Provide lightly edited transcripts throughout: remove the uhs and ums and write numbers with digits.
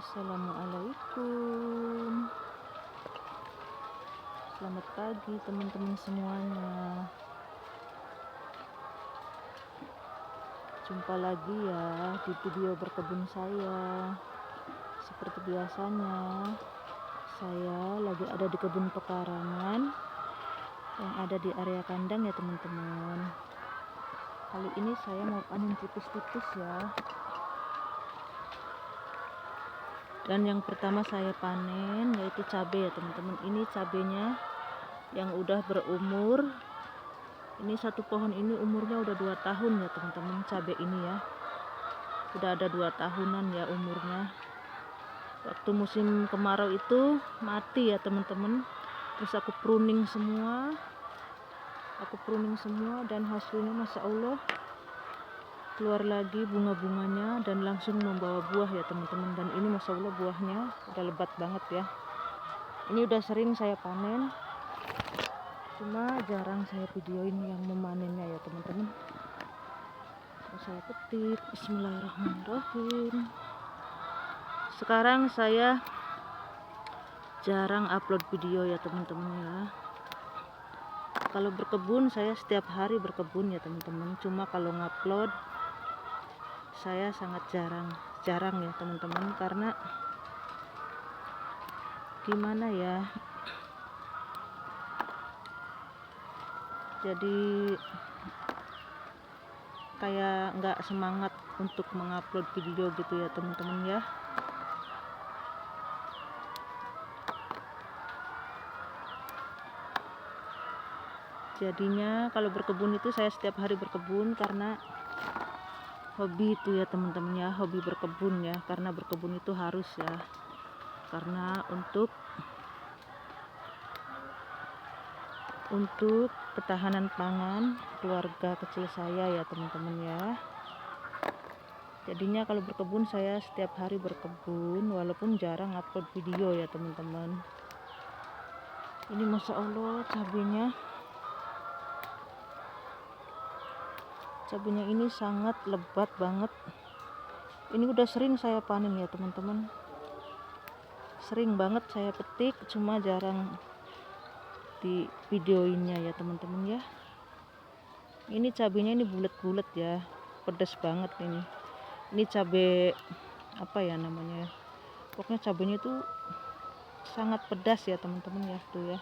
Assalamualaikum. Selamat pagi teman-teman semuanya. Jumpa lagi ya di video berkebun saya. Seperti biasanya, saya lagi ada di kebun pekarangan yang ada di area kandang ya teman-teman. Kali ini saya mau panen tipis-tipis ya. Dan yang pertama saya panen yaitu cabai ya teman-teman. Ini cabainya yang udah berumur. Ini satu pohon ini umurnya udah 2 tahun ya teman-teman. Cabai ini ya udah ada 2 tahunan ya umurnya. Waktu musim kemarau itu mati ya teman-teman. Terus aku pruning semua. Dan hasilnya Masya Allah keluar lagi bunga-bunganya dan langsung membawa buah ya teman-teman. Dan ini Masya Allah buahnya udah lebat banget ya. Ini udah sering saya panen, cuma jarang saya videoin yang memanennya ya teman-teman. Saya petik. Bismillahirrahmanirrahim. Sekarang saya jarang upload video ya teman-teman ya. Kalau berkebun saya setiap hari berkebun ya teman-teman. Cuma kalau ngupload saya sangat jarang ya teman-teman, karena gimana ya, jadi kayak nggak semangat untuk mengupload video gitu ya teman-teman ya. Jadinya kalau berkebun itu saya setiap hari berkebun karena hobi itu ya teman-teman ya, hobi berkebun ya, karena berkebun itu harus ya, karena untuk ketahanan pangan keluarga kecil saya ya teman-teman ya. Jadinya kalau berkebun saya setiap hari berkebun walaupun jarang upload video ya teman-teman. Ini Masya Allah cabenya ini sangat lebat banget. Ini udah sering saya panen ya teman-teman, sering banget saya petik, cuma jarang di videoinnya ya teman-teman ya. Ini cabenya ini bulat-bulat ya, pedas banget ini. Ini cabai apa ya namanya ya, pokoknya cabenya itu sangat pedas ya teman-teman ya, tuh ya.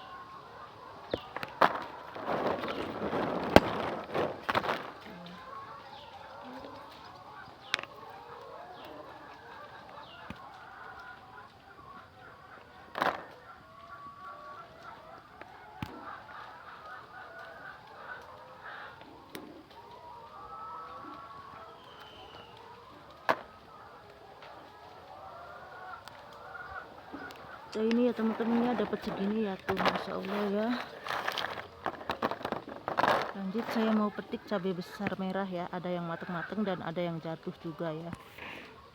Nah, ini ya teman-teman ya, dapat segini ya tuh, Masya Allah ya. Lanjut saya mau petik cabai besar merah ya, ada yang mateng-mateng dan ada yang jatuh juga ya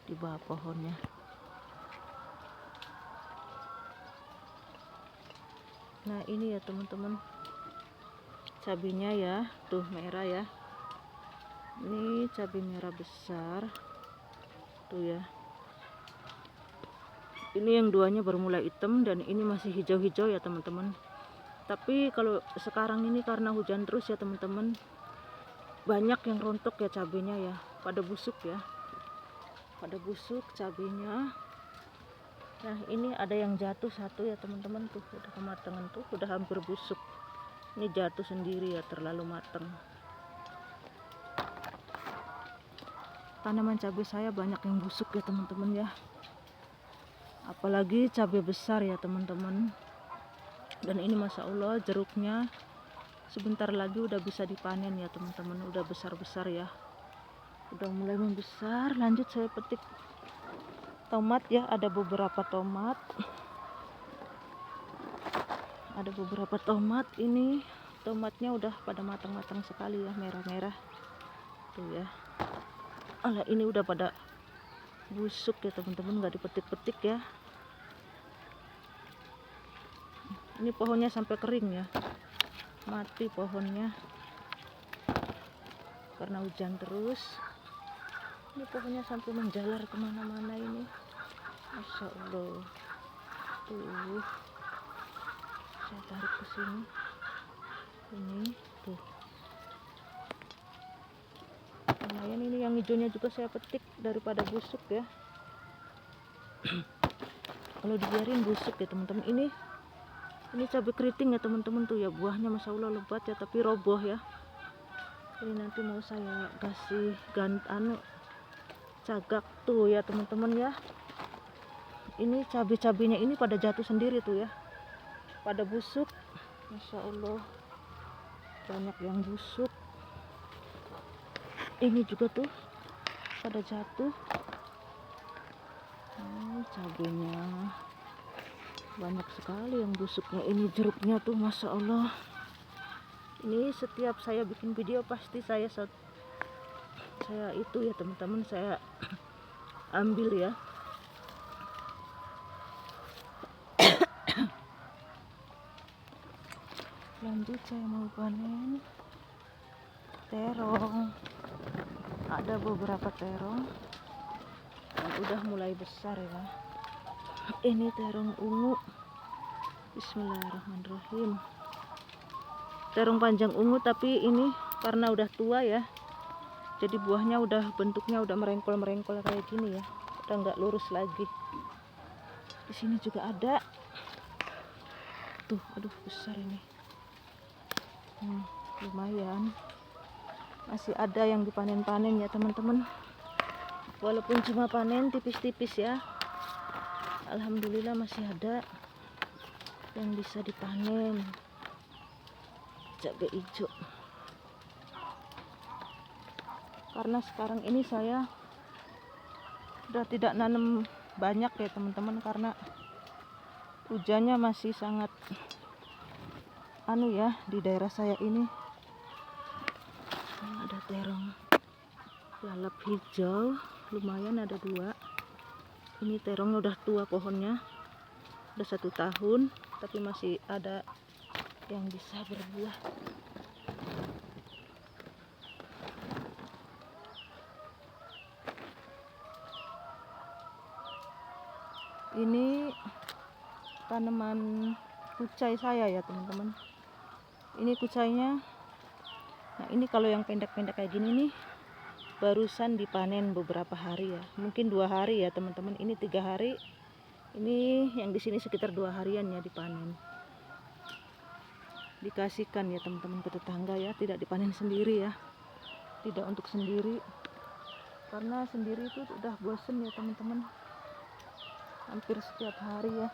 di bawah pohonnya. Nah ini ya teman-teman cabainya ya, tuh merah ya. Ini cabai merah besar tuh ya. Ini yang duanya baru mulai hitam dan ini masih hijau-hijau ya teman-teman. Tapi kalau sekarang ini karena hujan terus ya teman-teman, banyak yang rontok ya cabenya ya, pada busuk ya, pada busuk cabenya. Nah ini ada yang jatuh satu ya teman-teman, tuh udah kematangan tuh, udah hampir busuk. Ini jatuh sendiri ya, terlalu matang. Tanaman cabai saya banyak yang busuk ya teman-teman ya, apalagi cabai besar ya teman-teman. Dan ini Masya Allah jeruknya sebentar lagi udah bisa dipanen ya teman-teman, udah besar-besar ya, udah mulai membesar. Lanjut saya petik tomat ya, ada beberapa tomat, ini tomatnya udah pada matang-matang sekali ya, merah-merah tuh ya. Alah, ini udah pada busuk ya teman-teman, nggak dipetik-petik ya. Ini pohonnya sampai kering ya, mati pohonnya karena hujan terus. Ini pohonnya sampai menjalar kemana-mana ini. Masya Allah. Tuh, saya tarik ke sini. Ini tuh. Lumayan ini yang hijaunya juga saya petik daripada busuk ya. Kalau dibiarin busuk ya teman-teman. Ini cabai keriting ya teman-teman tuh ya, buahnya Masya Allah lebat ya, tapi roboh ya. Ini nanti mau saya kasih cagak tuh ya teman-teman ya. Ini cabai-cabainya ini pada jatuh sendiri tuh ya, pada busuk. Masya Allah, banyak yang busuk. Ini juga tuh pada jatuh. Cabainya banyak sekali yang busuknya. Ini jeruknya tuh Masya Allah. Ini setiap saya bikin video pasti saya itu ya teman-teman, saya ambil ya. Lanjut saya mau panen terong. Ada beberapa terong yang udah mulai besar ya. Ini terong ungu. Bismillahirrahmanirrahim. Terong panjang ungu, tapi ini karena udah tua ya, jadi buahnya udah bentuknya udah merengkol kayak gini ya, udah nggak lurus lagi. Di sini juga ada tuh, aduh besar ini. Lumayan, masih ada yang dipanen-panen ya teman-teman, walaupun cuma panen tipis-tipis ya. Alhamdulillah masih ada yang bisa dipanen. Cabai hijau, karena sekarang ini saya udah tidak nanam banyak ya teman-teman, karena hujannya masih sangat ya di daerah saya ini. Ada terong lalap hijau, lumayan ada 2. Ini terongnya udah tua, pohonnya udah 1 tahun, tapi masih ada yang bisa berbuah. Ini tanaman kucai saya ya teman-teman. Ini kucainya. Nah ini kalau yang pendek-pendek kayak gini nih barusan dipanen beberapa hari ya, mungkin 2 hari ya teman-teman. Ini 3 hari. Ini yang di sini sekitar 2 harian ya dipanen. Dikasihkan ya teman-teman ke tetangga ya, tidak dipanen sendiri ya, tidak untuk sendiri, karena sendiri itu udah bosen ya teman-teman, hampir setiap hari ya.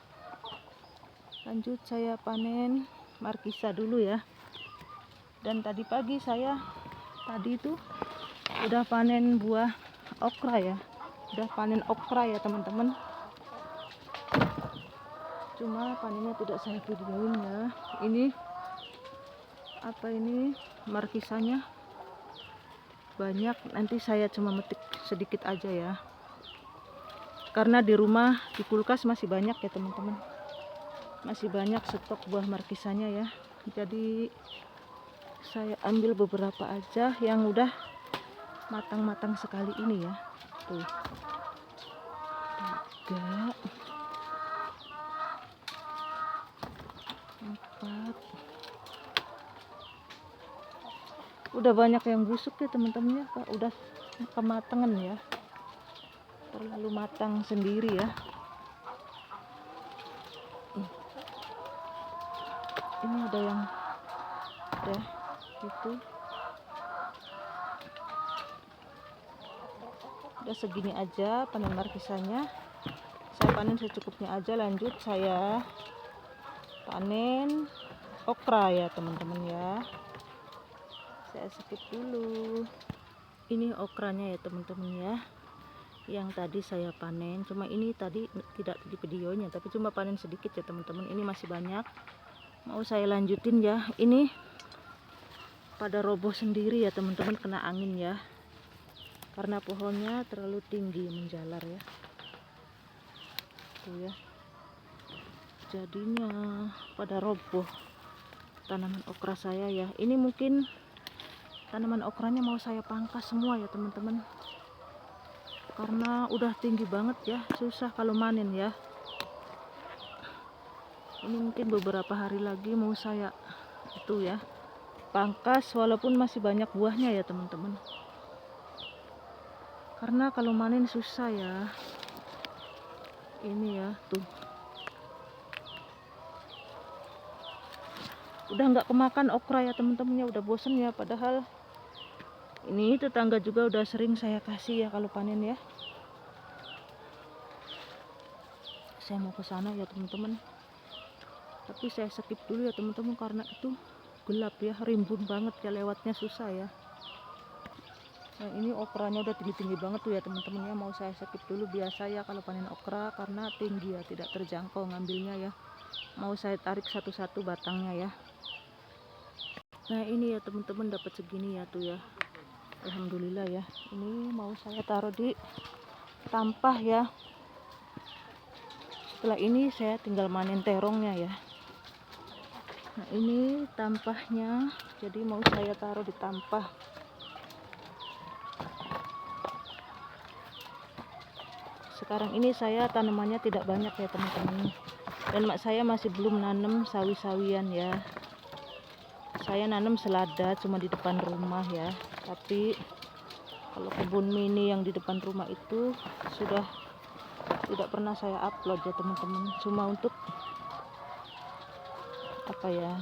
Lanjut saya panen markisa dulu ya. Dan tadi pagi saya itu udah panen buah okra ya, udah panen okra ya teman-teman. Cuma panennya tidak saya videoin ya. Ini markisanya banyak, nanti saya cuma metik sedikit aja ya, karena di rumah di kulkas masih banyak ya teman-teman, masih banyak stok buah markisanya ya. Jadi saya ambil beberapa aja yang udah matang-matang sekali ini ya. Tuh 3, 4. Udah banyak yang busuk ya teman-teman ya, udah kematangan ya, terlalu matang sendiri ya. Ini ada yang udah gitu, udah segini aja panen markisanya. Saya panen secukupnya aja. Lanjut saya panen okra ya teman-teman ya. Saya skip dulu. Ini okranya ya teman-teman ya, yang tadi saya panen. Cuma ini tadi tidak di videonya, tapi cuma panen sedikit ya teman-teman. Ini masih banyak, mau saya lanjutin ya. Ini pada roboh sendiri ya teman-teman, kena angin ya, karena pohonnya terlalu tinggi menjalar ya. Tuh ya, jadinya pada roboh tanaman okra saya ya. Ini mungkin tanaman okranya mau saya pangkas semua ya teman-teman. karena udah tinggi banget ya, susah kalau manen ya. Ini mungkin beberapa hari lagi mau saya itu ya pangkas, walaupun masih banyak buahnya ya teman-teman, karena kalau manen susah ya. Ini ya tuh udah nggak kemakan okra ya teman-teman ya, udah bosen ya. Padahal ini tetangga juga udah sering saya kasih ya kalau panen ya. Saya mau ke sana ya teman-teman, tapi saya skip dulu ya teman-teman karena itu gelap ya, rimbun banget ya, lewatnya susah ya. Nah ini okranya udah tinggi-tinggi banget tuh ya teman-teman ya, mau saya skip dulu. Biasa ya kalau panen okra karena tinggi ya, tidak terjangkau ngambilnya ya. Mau saya tarik satu-satu batangnya ya. Nah ini ya teman-teman, dapat segini ya tuh ya, alhamdulillah ya. Ini mau saya taruh di tampah ya. Setelah ini saya tinggal manen terongnya ya. Nah ini tampahnya, jadi mau saya taruh di tampah. Sekarang ini saya tanamannya tidak banyak ya teman-teman, dan mak saya masih belum nanam sawi-sawian ya. Saya nanam selada cuma di depan rumah ya, tapi kalau kebun mini yang di depan rumah itu sudah tidak pernah saya upload ya teman-teman, cuma untuk apa ya,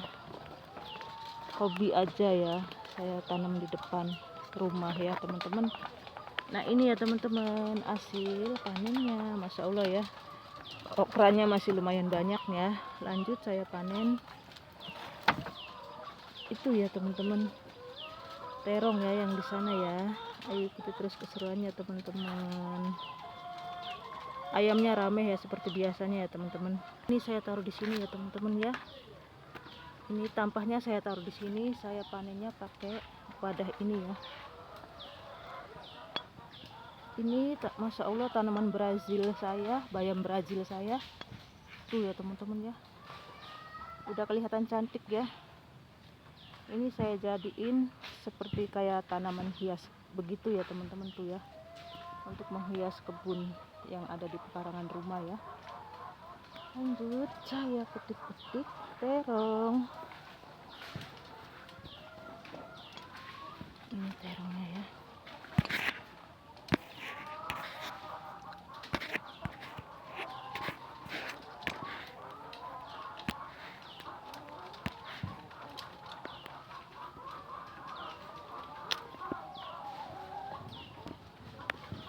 hobi aja ya, saya tanam di depan rumah ya teman-teman. Nah ini ya teman-teman hasil panennya, masya Allah ya, okranya masih lumayan banyak ya. Lanjut saya panen itu ya teman-teman, terong ya yang di sana ya. Ayo ikuti terus keseruannya teman-teman. Ayamnya rame ya seperti biasanya ya teman-teman. Ini saya taruh di sini ya teman-teman ya. Ini tampahnya saya taruh di sini, saya panennya pakai wadah ini ya. Ini masya Allah tanaman Brazil saya, bayam Brazil saya tuh ya teman-teman ya, udah kelihatan cantik ya. Ini saya jadiin seperti kayak tanaman hias begitu ya teman-teman tuh ya, untuk menghias kebun yang ada di pekarangan rumah ya. Lanjut saya petik-petik terong. Ini terongnya ya.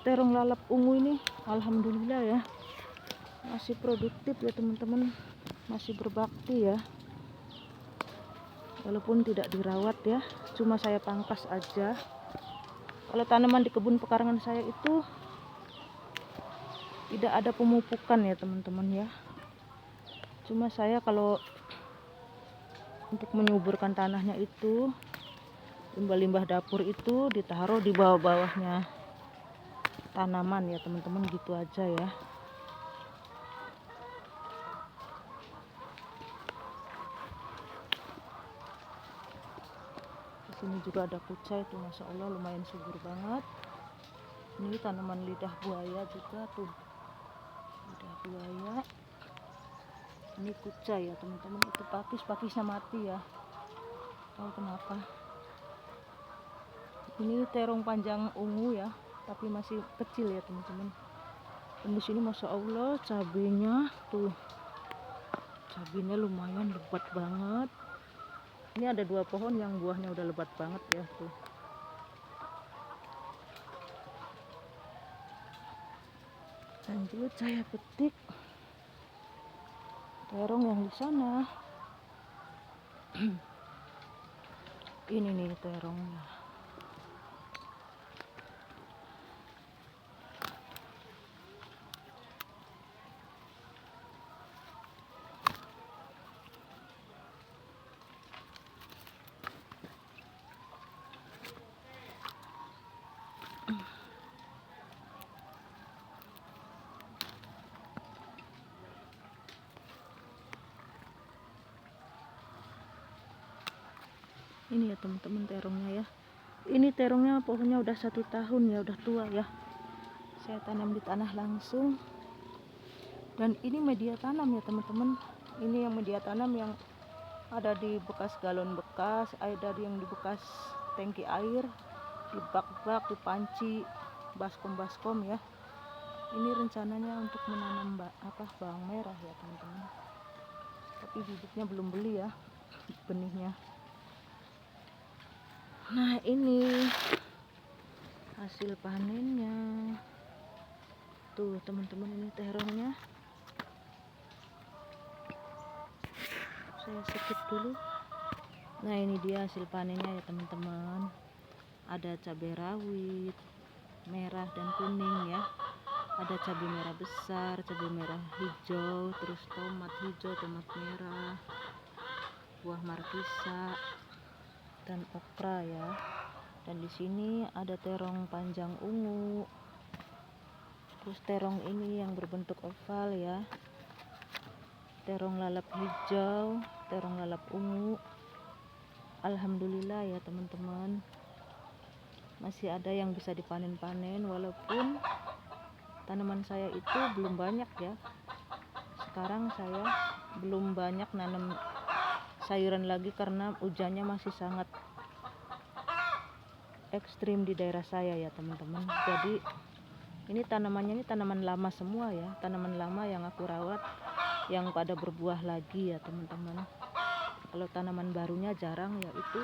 Terong lalap ungu ini alhamdulillah ya, masih produktif ya teman-teman, masih berbakti ya, walaupun tidak dirawat ya, cuma saya pangkas aja. Kalau tanaman di kebun pekarangan saya itu tidak ada pemupukan ya teman-teman ya, cuma saya kalau untuk menyuburkan tanahnya itu limbah-limbah dapur itu ditaruh di bawah-bawahnya tanaman ya teman-teman, gitu aja ya. Di sini juga ada kucai tuh, masya Allah lumayan subur banget. Ini tanaman lidah buaya juga tuh, lidah buaya. Ini kucai ya teman-teman, itu pakisnya mati ya, tahu kenapa. Ini terong panjang ungu ya, tapi masih kecil ya teman-teman. Dan di sini masya Allah cabenya tuh, cabenya lumayan lebat banget. Ini ada 2 pohon yang buahnya udah lebat banget ya tuh. Lanjut saya petik terong yang di sana. Ini nih terongnya. Ini ya teman-teman terongnya ya. Ini terongnya pohonnya udah 1 tahun ya, udah tua ya. Saya tanam di tanah langsung. Dan ini media tanam ya teman-teman. Ini yang media tanam yang ada di bekas galon bekas, ada yang di bekas tangki air, di bak-bak, di panci, baskom-baskom ya. Ini rencananya untuk menanam bawang merah ya teman-teman. Tapi bibitnya belum beli ya, benihnya. Nah, ini hasil panennya. Tuh teman-teman, ini terongnya. Saya skip dulu. Nah, ini dia hasil panennya ya teman-teman. Ada cabai rawit merah dan kuning ya. Ada cabai merah besar, cabai merah hijau, terus tomat hijau, tomat merah, buah markisa dan okra ya. Dan di sini ada terong panjang ungu. Terus terong ini yang berbentuk oval ya. Terong lalap hijau, terong lalap ungu. Alhamdulillah ya teman-teman. Masih ada yang bisa dipanen-panen walaupun tanaman saya itu belum banyak ya. Sekarang saya belum banyak nanam sayuran lagi karena hujannya masih sangat ekstrim di daerah saya ya teman-teman. Jadi ini tanamannya ini tanaman lama semua ya, tanaman lama yang aku rawat yang pada berbuah lagi ya teman-teman. Kalau tanaman barunya jarang ya. Itu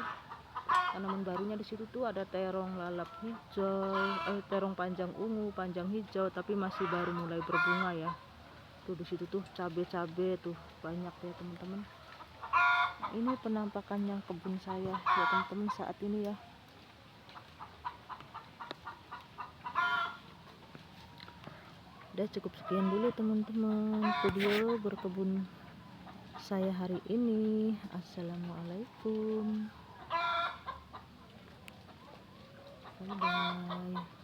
tanaman barunya di situ tuh ada terong lalap hijau, terong panjang ungu, panjang hijau, tapi masih baru mulai berbunga ya. Tuh di situ tuh cabe-cabe tuh banyak ya teman-teman. Ini penampakannya kebun saya ya teman-teman saat ini ya. Udah cukup sekian dulu teman-teman video berkebun saya hari ini. Assalamualaikum. Bye bye.